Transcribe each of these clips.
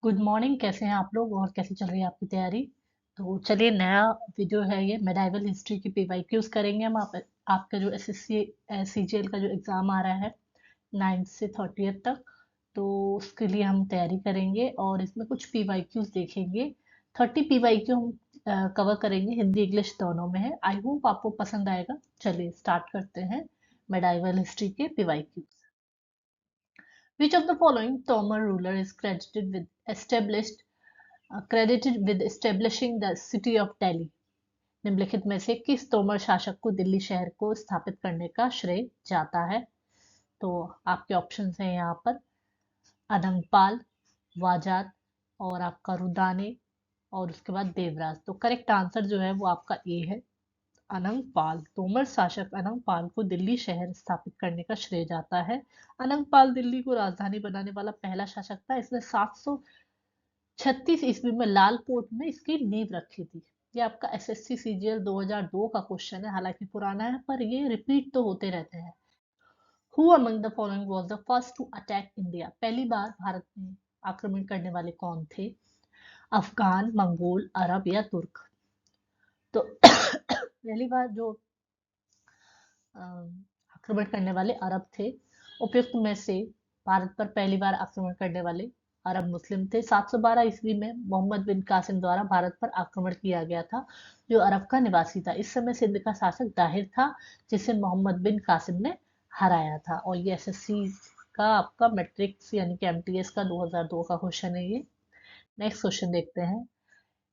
Good morning. कैसे हैं आप लोग और कैसी चल रही है आपकी तैयारी? तो चलिए, नया वीडियो है ये, मेडाइवल हिस्ट्री की पीवाईक्यूज करेंगे हम। आपका जो एसएससी सीजीएल का जो एग्ज़ाम आ रहा है 9 से 30 तक, तो उसके लिए हम तैयारी करेंगे और इसमें कुछ पीवाईक्यूज देखेंगे। 30 पीवाईक्यू हम कवर करेंगे, हिंदी इंग्लिश दोनों में है। आई होप आपको पसंद आएगा। चलिए स्टार्ट करते हैं मेडाइवल हिस्ट्री के PYQs. Which of the following Tomar ruler is credited with establishing the city of Delhi? निम्नलिखित में से किस तोमर शासक को दिल्ली शहर को स्थापित करने का श्रेय जाता है? तो आपके ऑप्शंस हैं यहाँ पर अनंगपाल, वाजाद और आपका रुदाने और उसके बाद देवराज। तो करेक्ट आंसर जो है वो आपका ए है, अनंगपाल। तोमर शासक अनंगपाल को दिल्ली शहर स्थापित करने का श्रेय जाता है। अनंगपाल दिल्ली को राजधानी बनाने वाला पहला शासक था। इसने 736 ईस्वी में लाल कोट में इसकी नींव रखी थी। ये आपका एसएससी सीजीएल 2002 का क्वेश्चन है, हालांकि पुराना है पर ये रिपीट तो होते रहते हैं। Who among the following was the first to attack India? पहली बार भारत में आक्रमण करने वाले कौन थे? अफगान, मंगोल, अरब या तुर्क? तो पहली बार जो आक्रमण करने वाले अरब थे। उपयुक्त में से भारत पर पहली बार आक्रमण करने वाले अरब मुस्लिम थे। 712 ईस्वी में मोहम्मद बिन कासिम द्वारा भारत पर आक्रमण किया गया था, जो अरब का निवासी था। इस समय सिंध का शासक दाहिर था, जिसे मोहम्मद बिन कासिम ने हराया था। और ये एसएससी का आपका मैट्रिक्स यानी कि एमटीएस का 2002 का क्वेश्चन है ये। नेक्स्ट क्वेश्चन देखते हैं।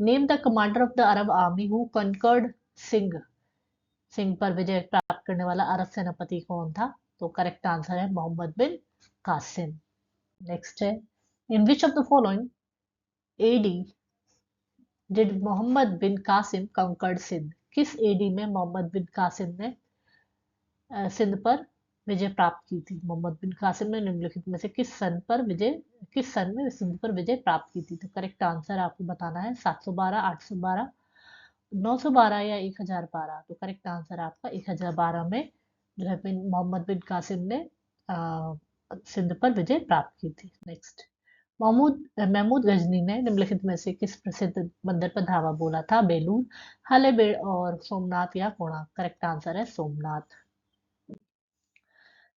Name the commander of the Arab army who conquered Sindh. Sindh पर विजय प्राप्त करने वाला अरब सेनापति कौन था? तो करेक्ट आंसर है मोहम्मद बिन कासिम। नेक्स्ट है, in which of the following AD did Mohammad bin Qasim conquered Sindh? किस एडी में मोहम्मद बिन कासिम ने सिंध पर विजय प्राप्त की थी? मोहम्मद बिन कासिम ने निम्नलिखित में से किस सन में सिंध पर विजय प्राप्त की थी? तो करेक्ट आंसर आपको बताना है 712, 812, 912 या 1012। तो करेक्ट आंसर आपका 1012 में जो है मोहम्मद बिन कासिम ने सिंध पर विजय प्राप्त की थी। नेक्स्ट, महमूद गजनी ने निम्नलिखित में से किस प्रसिद्ध मंदिर पर धावा बोला था? बेलूर, हलेबीड और सोमनाथ या कोणार्क? करेक्ट आंसर है Somnath.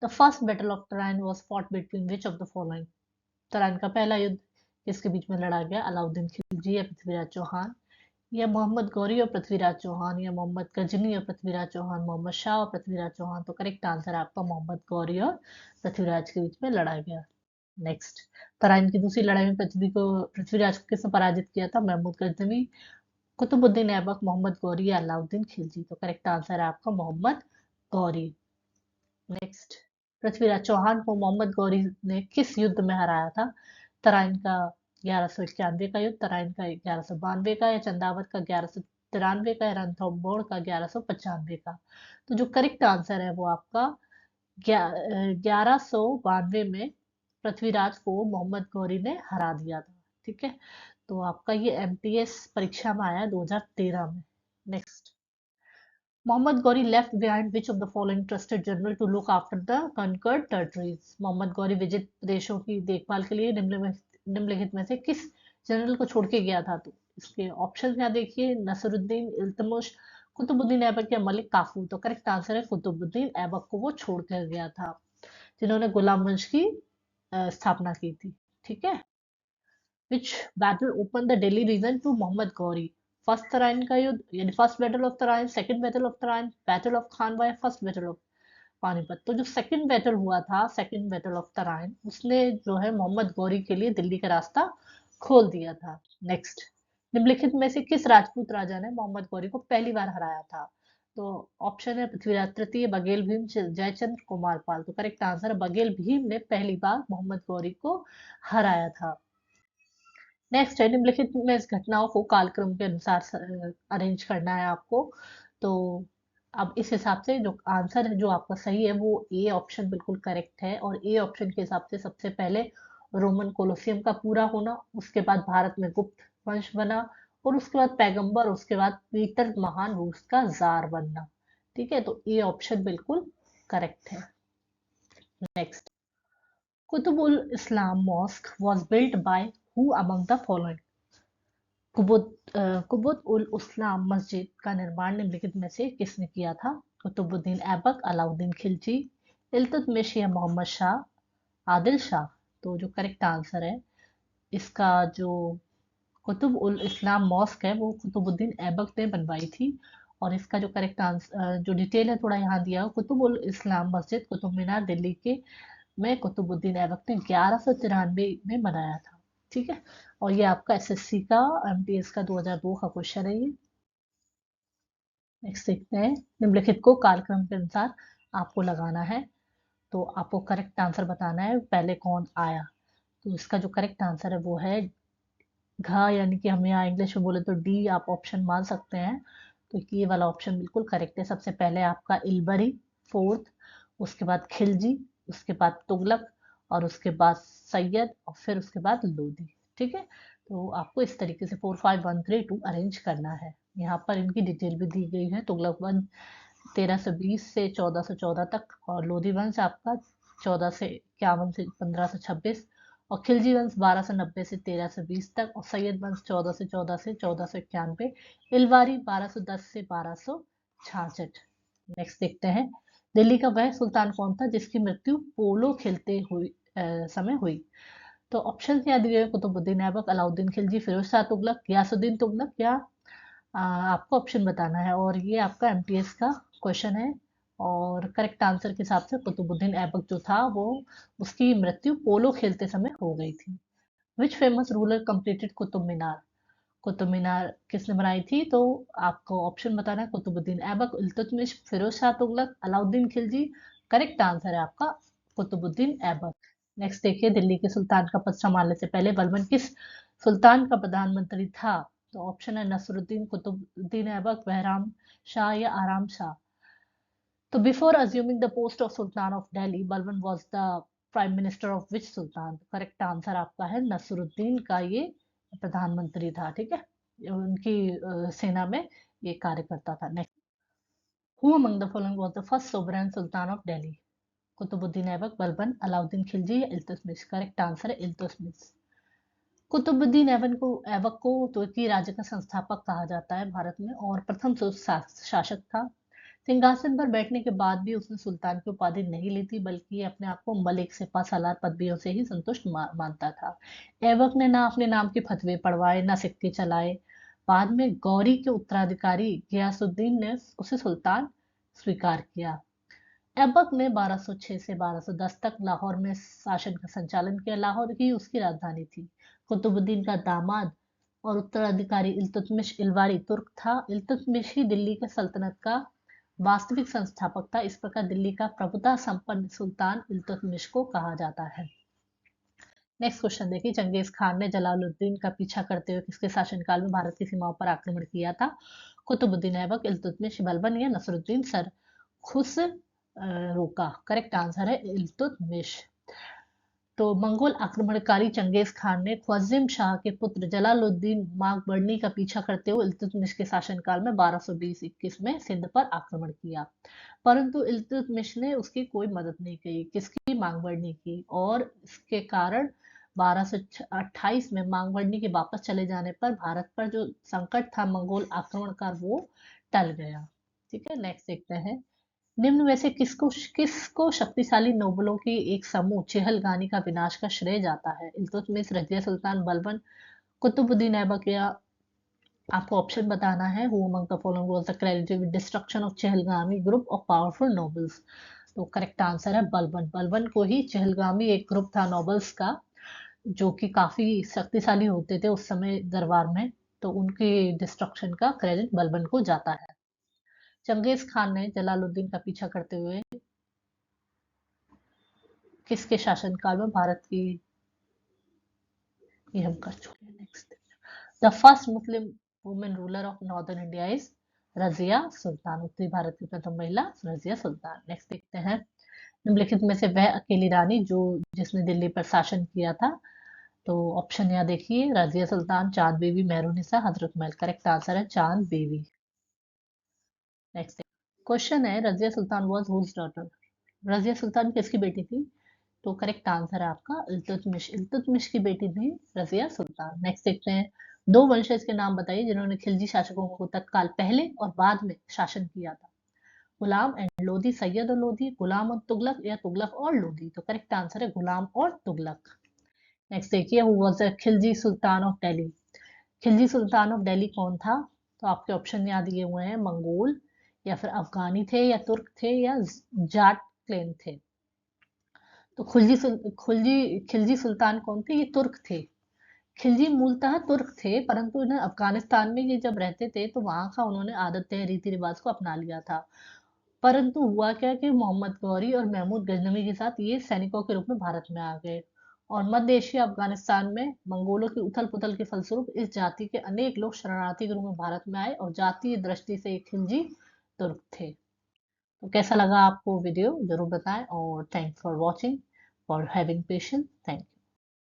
The first battle of Tarain was fought between which of the following? Tarain का पहला युद्ध किसके बीच में लड़ा गया? अलाउद्दीन खिलजी या पृथ्वीराज चौहान, या मोहम्मद गौरी और पृथ्वीराज चौहान, या मोहम्मद गजनी और पृथ्वीराज चौहान, मोहम्मद शाह और पृथ्वीराज चौहान? तो करेक्ट आंसर आपका मोहम्मद गौरी और पृथ्वीराज के बीच में लड़ा गया। नेक्स्ट, तराइन की दूसरी लड़ाई में पृथ्वीराज को किसने पराजित किया था? महमूद गजनवी, कुतुबुद्दीन ऐबक, मोहम्मद गौरी या अलाउद्दीन खिलजी? तो करेक्ट आंसर है आपका मोहम्मद गौरी। नेक्स्ट, पृथ्वीराज चौहान को मोहम्मद गौरी ने किस युद्ध में हराया था? तराइन का 1191 का युद्ध, तराइन का 1192 का, या चंदावत का 1193 का, या रणथंभौर का 1195 का? तो जो करेक्ट आंसर है वो आपका 1192 में पृथ्वीराज को मोहम्मद गौरी ने हरा दिया था। ठीक है, तो आपका ये एमटीएस परीक्षा में आया 2013 में। Next, Mohammad Ghori left behind which of the following trusted general to look after the conquered territories? Mohammad Ghori विजित प्रदेशों की देखभाल के लिए निम्नलिखित में से किस जनरल को छोड़ के गया था? तो इसके ऑप्शन यहाँ देखिए, नसरुद्दीन, इल्तुतमिश, कुतुबुद्दीन ऐबक या मलिक काफूर? तो करेक्ट आंसर है कुतुबुद्दीन ऐबक को वो छोड़ कर गया था, जिन्होंने गुलाम वंश की स्थापना की थी। ठीक है, which battle opened the Delhi region to Muhammad Ghori? First Tarain का युद्ध यानी first battle of Tarain, second battle of Tarain, battle of Khanwa या फर्स्ट बैटल ऑफ पानीपत? तो जो सेकंड बैटल हुआ था, सेकंड बैटल ऑफ तराइन, उसने जो है मोहम्मद गौरी के लिए दिल्ली का रास्ता खोल दिया था। नेक्स्ट, निम्नलिखित में से किस राजपूत राजा ने मोहम्मद गौरी को पहली बार हराया था? तो ऑप्शन है पृथ्वीराज तृतीय, बघेल भीम, जयचंद्र, कुमारपाल? तो करेक्ट आंसर है बघेल भीम ने पहली बार मोहम्मद गौरी को हराया था। नेक्स्ट है, निम्नलिखित में इस घटनाओं को कालक्रम के अनुसार अरेंज करना है आपको। तो अब इस हिसाब से जो आंसर है जो आपका सही है वो ए ऑप्शन बिल्कुल करेक्ट है। और ए ऑप्शन के हिसाब से सबसे पहले रोमन कोलोसियम का पूरा होना, उसके बाद भारत में गुप्त वंश बना, और उसके बाद पैगंबर, उसके बाद पीटर महान रूस का जार बनना। ठीक है, तो ए ऑप्शन बिल्कुल करेक्ट है। Next, Qutubul Islam mosque was built by who among the following? Qubut ul Islam Masjid का निर्माण निम्नलिखित में से किसने किया था? कुतुबुद्दीन ऐबक, अलाउद्दीन खिलजी, इल्तुतमिश या मोहम्मद शाह, आदिल शाह। तो जो करेक्ट आंसर है इसका, जो कुतुब उल इस्लाम मॉस्क है वो कुतुबुद्दीन ऐबक ने बनवाई थी। और इसका जो करेक्ट आंसर, जो डिटेल है थोड़ा यहाँ दिया हो, कुतुब उल इस्लाम मस्जिद कुतुब मीनार दिल्ली के में कुतुबुद्दीन ऐबक ने 1193 में बनाया था। ठीक है। और ये आपका एसएससी का, एमटीएस का 2002 का क्वेश्चन है ये। नेक्स्ट देखते हैं। निम्नलिखित को कालक्रम के अनुसार आपको लगाना है। तो आपको करेक्ट आंसर बताना है पहले कौन आया। तो इसका जो करेक्ट आंसर है वो है घ, यानी कि हम यहाँ इंग्लिश में बोले तो डी आप ऑप्शन मान सकते हैं। तो ये वाला ऑप्शन बिल्कुल करेक्ट है। सबसे पहले आपका इलबरी, फोर्थ, उसके बाद खिलजी, उसके बाद तुगलक, और उसके बाद सैयद, और फिर उसके बाद लोदी। ठीक है। तो आपको इस तरीके से 4 5 1 3 2 अरेंज करना है। यहाँ पर इनकी डिटेल भी दी गई है। तुगलक वंश 1320 से 1414 तक, और लोधी वंश आपका 1451 से 1526, और खिलजी वंश 1290 से 1320 तक, और सैयद वंश 1414 से 1491, इलवारी 1210 से 1266। नेक्स्ट देखते हैं। दिल्ली का वह सुल्तान कौन था जिसकी मृत्यु पोलो खेलते हुए समय हुई? तो ऑप्शन क्या दिए हैं? कुतुबुद्दीन ऐबक, अलाउद्दीन खिलजी, फिरोज शाह तुगलक, गयासुद्दीन तुगलक, या आपको ऑप्शन बताना है। और ये आपका एमटीएस का क्वेश्चन है। और करेक्ट आंसर के हिसाब से कुतुबुद्दीन ऐबक जो था वो, उसकी मृत्यु पोलो खेलते समय हो गई थी। Which famous ruler completed Qutub Minar? Qutub Minar किसने बनाई थी? तो आपको ऑप्शन बताना है। कुतुबुद्दीन ऐबक, इल्तुतमिश, फिरोज शाह तुगलक, अलाउद्दीन खिलजी। करेक्ट आंसर है आपका कुतुबुद्दीन ऐबक। नेक्स्ट देखिए। दिल्ली के सुल्तान का पद संभालने से पहले बलबन किस सुल्तान का प्रधानमंत्री था? तो ऑप्शन है नसरुद्दीन, कुतुबुद्दीन ऐबक, बहराम शाह, या आराम शाह। तो before assuming the post of sultan of Delhi, Balban was the prime minister of which Sultan? Correct answer आपका है नसरुद्दीन का ये प्रधानमंत्री था। ठीक है। उनकी सेना में ये कार्य करता था। Next, who among the following was the first sovereign sultan of Delhi? Qutbuddin Aibak, Balban, Alauddin Khilji, या इल्तुतमिश? करेक्ट आंसर है इल्तुतमिश। कुतुबुद्दीन ऐबक को तुर्की राज्य का संस्थापक कहा जाता है भारत में, और प्रथम शासक था। सिंहासन पर बैठने के बाद भी उसने सुल्तान की उपाधि नहीं ली थी, बल्कि ये अपने आप को मलिक, सिपह सालार पदवियों से ही संतुष्ट मानता था। ऐबक ने ना अपने नाम के फतवे पढ़वाए, ना सिक्के चलाए। बाद में गौरी के उत्तराधिकारी गयासुद्दीन ने उसे सुल्तान स्वीकार किया। ऐबक ने 1206 से 1210 तक लाहौर में शासन का संचालन किया। लाहौर ही उसकी राजधानी थी। कुतुबुद्दीन का दामाद और उत्तराधिकारी इल्तुतमिश इलवारी तुर्क था। इल्तुतमिश ही दिल्ली के सल्तनत का वास्तविक संस्थापक था। इस प्रकार दिल्ली का प्रभुता संपन्न सुल्तान इल्तुतमिश को कहा जाता है। नेक्स्ट क्वेश्चन देखिए। चंगेज खान ने जलालुद्दीन का पीछा करते हुए किसके शासनकाल में भारत की सीमाओं पर आक्रमण किया था? कुतुबुद्दीन ऐबक, इल्तुतमिश, बलबन, या नसरुद्दीन सर खुस रोका? करेक्ट आंसर है इल्तुतमिश। तो मंगोल आक्रमणकारी चंगेज खान ने ख्वारिज़्म शाह के पुत्र जलालुद्दीन माकबरनी का पीछा करते हुए इल्तुतमिश के शासनकाल में 1220-21 में सिंध पर आक्रमण किया। परंतु इल्तुतमिश ने उसकी कोई मदद नहीं की। किसकी? माकबरनी की। और इसके कारण 1228 में माकबरनी के वापस चले जाने पर भारत पर जो संकट था मंगोल आक्रमण का, वो टल गया। ठीक है। नेक्स्ट देखते हैं। निम्न में से किसको किसको शक्तिशाली नोबलों की एक समूह चेहलगानी का विनाश का श्रेय जाता है? इल्तुतमिश, रजिया सुल्तान, बलबन, कुतुबुद्दीन ऐबक, या आपको ऑप्शन बताना है। Who among the following was the credited with destruction of Chahalgani group of powerful nobles? तो करेक्ट आंसर है बलबन। बलबन को ही चेहलगामी एक ग्रुप था नोबल्स का, जो कि काफी शक्तिशाली होते थे उस समय दरबार में। तो उनके डिस्ट्रक्शन का क्रेडिट बलबन को जाता है। चंगेज खान ने जलालुद्दीन का पीछा करते हुए किसके शासनकाल में भारत की, ये हम कर चुके हैं। Next, the first Muslim women ruler of northern India is Razia Sultan. उत्तरी भारत की प्रथम महिला रजिया सुल्तान। नेक्स्ट देखते हैं। निम्नलिखित में से वह अकेली रानी जो जिसने दिल्ली पर शासन किया था? तो ऑप्शन यहाँ देखिए। रजिया सुल्तान, चांद बीवी, मेहरुनिसा, हजरत महल। करेक्ट आंसर है चांद बीवी। नेक्स्ट क्वेश्चन है। Razia Sultan was whose daughter? Razia Sultan किसकी बेटी थी? तो करेक्ट आंसर है आपका इल्तुतमिश। इल्तुतमिश की बेटी थी रजिया सुल्तान। नेक्स्ट देखते हैं, दो वंशज के नाम बताइए जिन्होंने खिलजी शासकों को तत्काल पहले और बाद में शासन किया था। गुलाम एंड लोधी, सैयद और लोधी, गुलाम और तुगलक, या तुगलक और लोधी। तो करेक्ट आंसर है गुलाम और तुगलक। नेक्स्ट देखिए, who was the Khilji Sultan of Delhi. Khilji Sultan of Delhi कौन था? तो आपके ऑप्शन यहाँ दिए हुए हैं, मंगोल, या फिर अफगानी थे, या तुर्क थे, या जाट क्लेन थे। तो खिलजी सुल्तान कौन थे? ये तुर्क थे। खिलजी मूलतः तुर्क थे, परंतु इन्हें अफगानिस्तान में ये जब रहते थे तो वहां का उन्होंने आदतें रीति रिवाज को अपना लिया था। परंतु हुआ क्या कि मोहम्मद गौरी और महमूद गजनवी के साथ ये सैनिकों के रूप में भारत में आ गए, और मध्य एशिया अफगानिस्तान में मंगोलों की उथल पुथल के फलस्वरूप इस जाति के अनेक लोग शरणार्थी के रूप में भारत में आए, और जातीय दृष्टि से ये खिलजी तुर्क थे। तो कैसा लगा आपको वीडियो, जरूर बताएं, और thanks for watching, for having patience. Thank you.